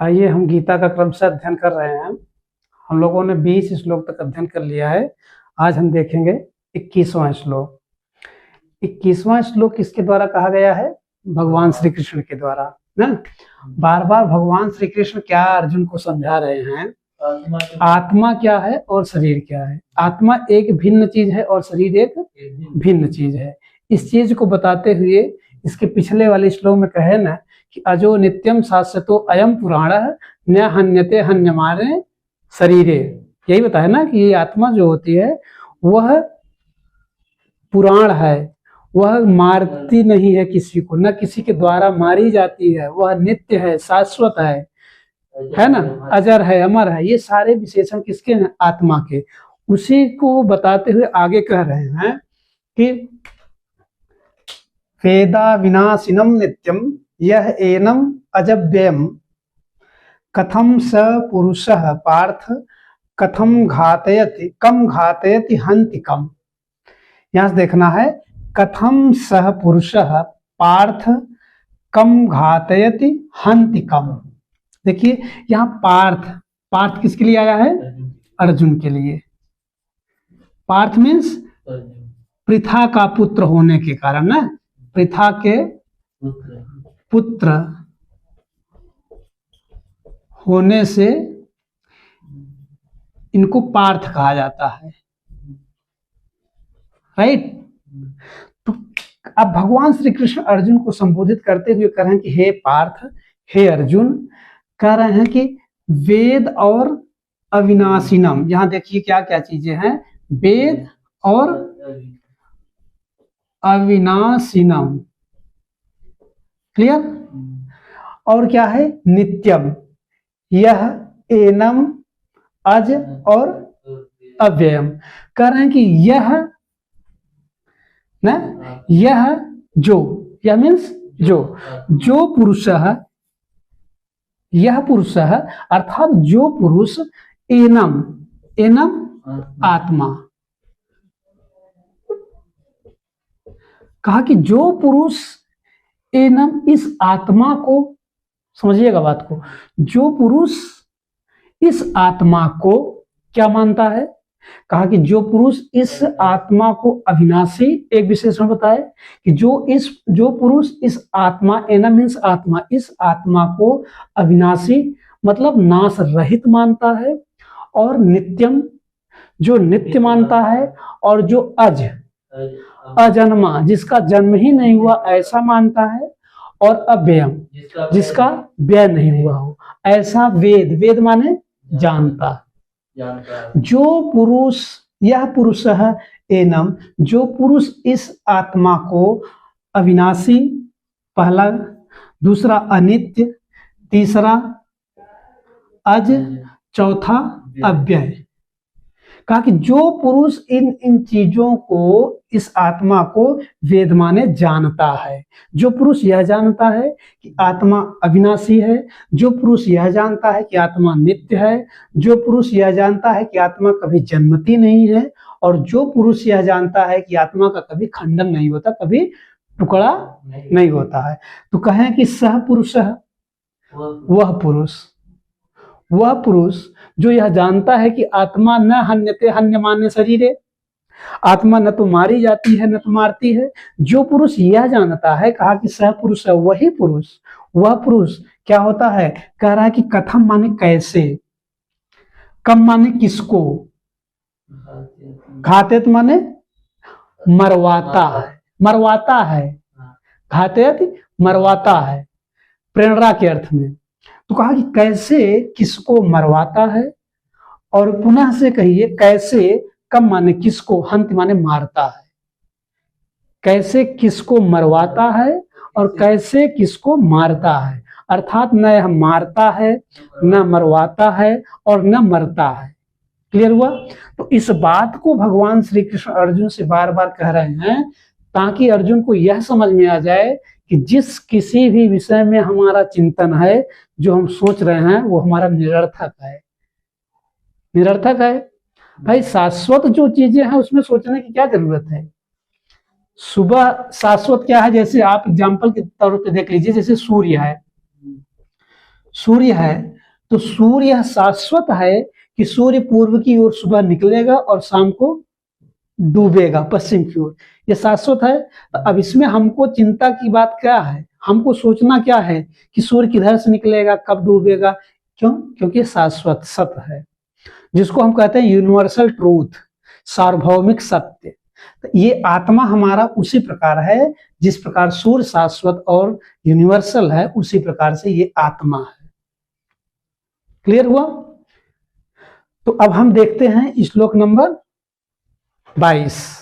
आइए, हम गीता का क्रमशः अध्ययन कर रहे हैं। हम लोगों ने 20 श्लोक तक अध्ययन कर लिया है। आज हम देखेंगे 21वां श्लोक। 21वां श्लोक किसके द्वारा कहा गया है? भगवान श्री कृष्ण के द्वारा ना। बार बार भगवान श्री कृष्ण क्या अर्जुन को समझा रहे हैं? आत्मा क्या है और शरीर क्या है। आत्मा एक भिन्न चीज है और शरीर एक भिन्न चीज है। इस चीज को बताते हुए इसके पिछले वाले श्लोक में कहे ना कि अजो नित्यम शाश्वतो अयम पुराण न हन्यते हन्यमाने शरीरे। यही बताया ना कि ये आत्मा जो होती है वह पुराण है, वह मारती नहीं है किसी को, न किसी के द्वारा मारी जाती है, वह नित्य है, शाश्वत है ना, अजर है, अमर है। ये सारे विशेषण किसके हैं? आत्मा के। उसी को बताते हुए आगे कह रहे हैं कि वेदा विनाशिनम नित्यम यह एनम अजव्ययम कथम स पुरुषः पार्थ कथम घातयति कम घातयति हन्ति कम। यहां से देखना है, कथम सह पुरुषः पार्थ कम घातयति हन्ति कम। देखिए यहाँ पार्थ किसके लिए आया है? अर्जुन के लिए। पार्थ मीन्स पृथा का पुत्र होने के कारण ना, पृथा के पुत्र होने से इनको पार्थ कहा जाता है, राइट। तो अब भगवान श्री कृष्ण अर्जुन को संबोधित करते हुए कह रहे हैं कि हे पार्थ, हे अर्जुन, कह रहे हैं कि वेद और अविनाशिनम। यहां देखिए क्या क्या चीजें हैं, वेद और अविनाशिनम, क्लियर। और क्या है? नित्यम, यह एनम अज और अव्ययम। कह रहे हैं कि यह ना, यह जो, यह मीन्स जो पुरुष है, यह पुरुष है, अर्थात जो पुरुष एनम आत्मा। कहा कि जो पुरुष एनम इस आत्मा को, समझिएगा बात को, जो पुरुष इस आत्मा को क्या मानता है? कहा कि जो पुरुष इस आत्मा को अविनाशी, एक विशेषण बताए कि जो पुरुष इस आत्मा, एनम मीन्स आत्मा, इस आत्मा को अविनाशी मतलब नाश रहित मानता है, और नित्यम जो नित्य मानता है, और जो अजन्मा जिसका जन्म ही नहीं हुआ ऐसा मानता है, और अव्ययम जिसका व्यय नहीं हुआ हो ऐसा। वेद माने जानता। जो पुरुष, यह पुरुष है एनम, जो पुरुष इस आत्मा को अविनाशी, पहला, दूसरा अनित्य, तीसरा अज, चौथा अव्यय। कहा कि जो पुरुष इन चीजों को, इस आत्मा को वेद माने जानता है, जो पुरुष यह जानता है कि आत्मा अविनाशी है, जो पुरुष यह जानता है कि आत्मा नित्य है, जो पुरुष यह जानता है कि आत्मा कभी जन्मती नहीं है, और जो पुरुष यह जानता है कि आत्मा का कभी खंडन नहीं होता, कभी टुकड़ा नहीं होता है। तो कहें कि सह पुरुष, वह पुरुष जो यह जानता है कि आत्मा न हन्यते हन्यमाने शरीरे, आत्मा न तो मारी जाती है न तो मारती है। जो पुरुष यह जानता है, कहा कि सह पुरुष है, वही पुरुष, वह पुरुष क्या होता है? कह रहा है कि कथम माने कैसे, कम माने किसको, घातेत माने मरवाता है, घातेत मरवाता है, प्रेरणा के अर्थ में। तो कहा कि कैसे किसको मरवाता है, और पुनः से कहिए कैसे, कम माने किसको, हंत माने मारता है। कैसे किसको मरवाता है और कैसे किसको मारता है, अर्थात न यह मारता है, न मरवाता है, और न मरता है। क्लियर हुआ? तो इस बात को भगवान श्री कृष्ण अर्जुन से बार बार कह रहे हैं ताकि अर्जुन को यह समझ में आ जाए कि जिस किसी भी विषय में हमारा चिंतन है, जो हम सोच रहे हैं, वो हमारा निरर्थक है। भाई शाश्वत जो चीजें हैं उसमें सोचने की क्या जरूरत है? सुबह शाश्वत क्या है? जैसे आप एग्जाम्पल के तौर पे देख लीजिए, जैसे सूर्य है, तो सूर्य यह शाश्वत है कि सूर्य पूर्व की ओर सुबह निकलेगा और शाम को डूबेगा पश्चिम की ओर, यह शाश्वत है। अब इसमें हमको चिंता की बात क्या है, हमको सोचना क्या है कि सूर्य किधर से निकलेगा, कब डूबेगा, क्यों? क्योंकि शाश्वत सत्य है, जिसको हम कहते हैं यूनिवर्सल ट्रूथ, सार्वभौमिक सत्य। तो ये आत्मा हमारा उसी प्रकार है, जिस प्रकार सूर्य शाश्वत और यूनिवर्सल है, उसी प्रकार से ये आत्मा है। क्लियर हुआ? तो अब हम देखते हैं श्लोक नंबर 22।